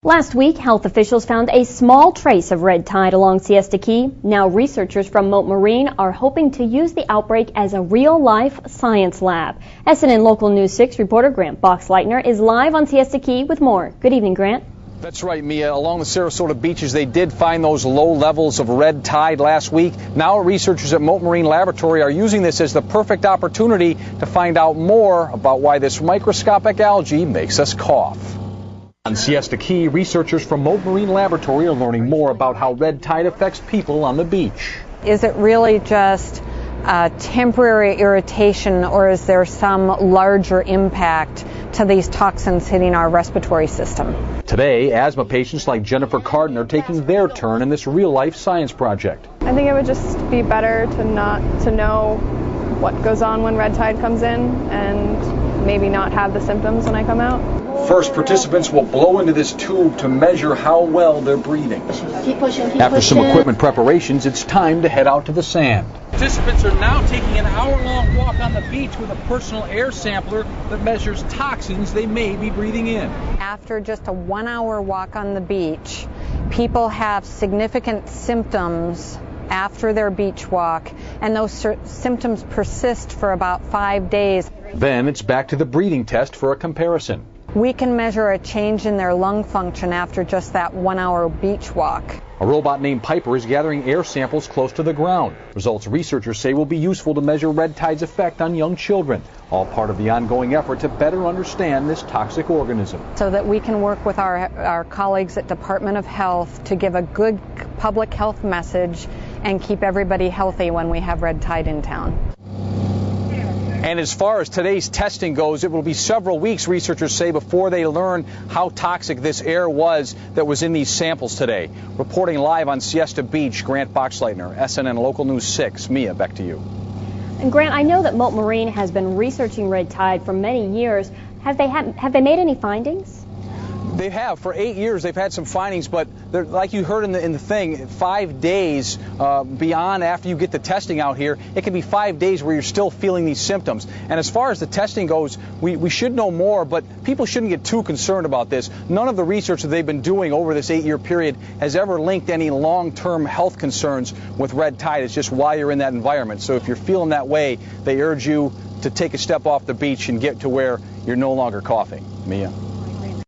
Last week, health officials found a small trace of red tide along Siesta Key. Now researchers from Mote Marine are hoping to use the outbreak as a real-life science lab. SNN Local News 6 reporter Grant Boxleitner is live on Siesta Key with more. Good evening, Grant. That's right, Mia. Along the Sarasota beaches, they did find those low levels of red tide last week. Now researchers at Mote Marine Laboratory are using this as the perfect opportunity to find out more about why this microscopic algae makes us cough. On Siesta Key, researchers from Mote Marine Laboratory are learning more about how red tide affects people on the beach. Is it really just temporary irritation, or is there some larger impact to these toxins hitting our respiratory system? Today, asthma patients like Jennifer Carden are taking their turn in this real-life science project. I think it would just be better to know what goes on when red tide comes in and maybe not have the symptoms when I come out. First, participants will blow into this tube to measure how well they're breathing. After some equipment preparations, it's time to head out to the sand. Participants are now taking an hour-long walk on the beach with a personal air sampler that measures toxins they may be breathing in. After just a 1-hour walk on the beach, people have significant symptoms after their beach walk, and those symptoms persist for about 5 days. Then it's back to the breathing test for a comparison. We can measure a change in their lung function after just that 1-hour beach walk. A robot named Piper is gathering air samples close to the ground. Results researchers say will be useful to measure red tide's effect on young children, all part of the ongoing effort to better understand this toxic organism. So that we can work with our colleagues at Department of Health to give a good public health message and keep everybody healthy when we have red tide in town. And as far as today's testing goes, it will be several weeks, researchers say, before they learn how toxic this air was that was in these samples today. Reporting live on Siesta Beach, Grant Boxleitner, SNN Local News 6. Mia, back to you. And Grant, I know that Mote Marine has been researching red tide for many years. Have they made any findings? They have. For 8 years, they've had some findings, but like you heard in the thing, 5 days beyond after you get the testing out here, it can be 5 days where you're still feeling these symptoms. And as far as the testing goes, we should know more, but people shouldn't get too concerned about this. None of the research that they've been doing over this 8-year period has ever linked any long-term health concerns with red tide. It's just while you're in that environment. So if you're feeling that way, they urge you to take a step off the beach and get to where you're no longer coughing. Mia.